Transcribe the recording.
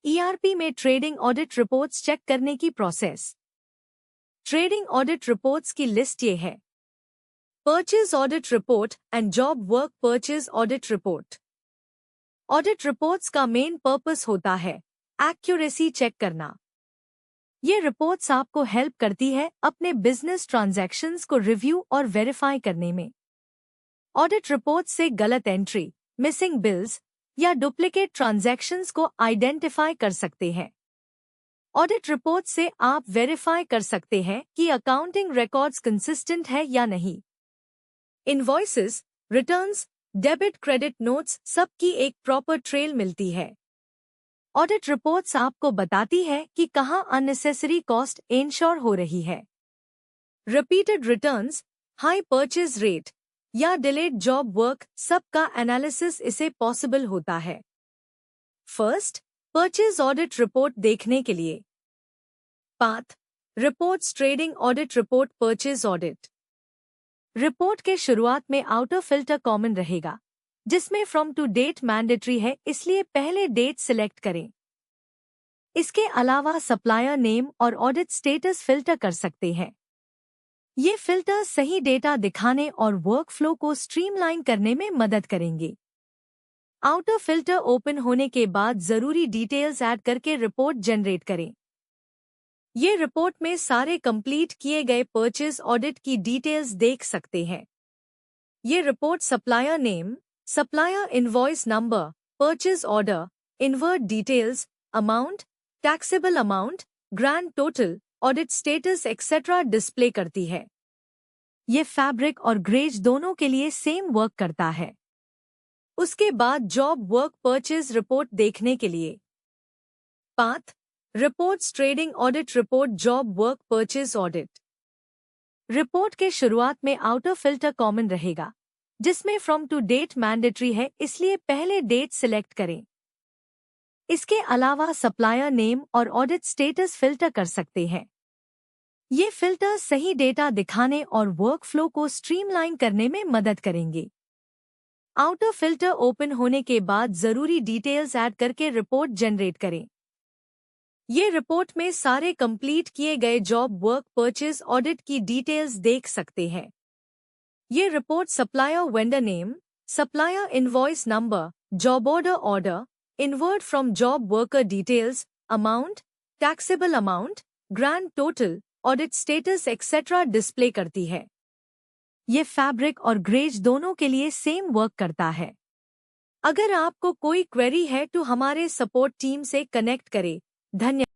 ERP में trading audit reports check करने की प्रोसेस। ट्रेडिंग ऑडिट रिपोर्ट्स की लिस्ट ये है। Purchase audit report and job work purchase audit report. Audit reports का मेन पर्पस होता है एक्यूरेसी चेक करना। ये रिपोर्ट्स आपको हेल्प करती है अपने बिजनेस ट्रांजैक्शंस को रिव्यू और वेरीफाई करने में। ऑडिट रिपोर्ट से गलत एंट्री, मिसिंग बिल्स या डुप्लीकेट ट्रांजैक्शंस को आइडेंटिफाई कर सकते हैं। ऑडिट रिपोर्ट से आप वेरीफाई कर सकते हैं कि अकाउंटिंग रिकॉर्ड्स कंसिस्टेंट है या नहीं। Invoices, returns, debit credit notes सबकी एक प्रॉपर ट्रेल मिलती है। ऑडिट रिपोर्ट्स आपको बताती है कि कहां अननेसेसरी कॉस्ट इंश्योर हो रही है। Repeated returns, high purchase rate या डिलेड जॉब वर्क सबका एनालिसिस इसे पॉसिबल होता है। फर्स्ट, परचेज ऑडिट रिपोर्ट देखने के लिए path reports. Trading audit report purchase audit report के शुरुआत में आउटर फिल्टर कॉमन रहेगा, जिसमें फ्रॉम टू डेट मैंडेटरी है, इसलिए पहले डेट सिलेक्ट करें। इसके अलावा सप्लायर नेम और ऑडिट स्टेटस फिल्टर कर सकते हैं। ये फिल्टर सही डेटा दिखाने और वर्कफ्लो को स्ट्रीमलाइन करने में मदद करेंगे। आउटर फिल्टर ओपन होने के बाद जरूरी डिटेल्स ऐड करके रिपोर्ट जनरेट करें। ये रिपोर्ट में सारे कंप्लीट किए गए परचेज ऑडिट की डिटेल्स देख सकते हैं। ये report supplier name, supplier invoice number, purchase order, inward details, amount, taxable amount, grand total, audit status etcetera display करती है। ये फैब्रिक और ग्रेज दोनों के लिए सेम वर्क करता है। उसके बाद जॉब वर्क परचेज रिपोर्ट देखने के लिए path reports. Trading audit report job work purchase audit report के शुरुआत में आउटर फिल्टर कॉमन रहेगा, जिसमें फ्रॉम टू डेट मैंडेटरी है, इसलिए पहले डेट सिलेक्ट करें। इसके अलावा सप्लायर नेम और ऑडिट स्टेटस फिल्टर कर सकते हैं। ये फिल्टर सही डेटा दिखाने और वर्कफ्लो को स्ट्रीमलाइन करने में मदद करेंगे। आउटर फिल्टर ओपन होने के बाद जरूरी डिटेल्स ऐड करके रिपोर्ट जनरेट करें। ये रिपोर्ट में सारे कंप्लीट किए गए जॉब वर्क परचेज ऑडिट की डिटेल्स देख सकते हैं। ये report supplier vendor name, supplier invoice number, job order, inward from job worker details, amount, taxable amount, grand total, audit status etcetera display करती है। ये फैब्रिक और ग्रेज दोनों के लिए सेम वर्क करता है। अगर आपको कोई क्वेरी है तो हमारे सपोर्ट टीम से कनेक्ट करें। धन्यवाद।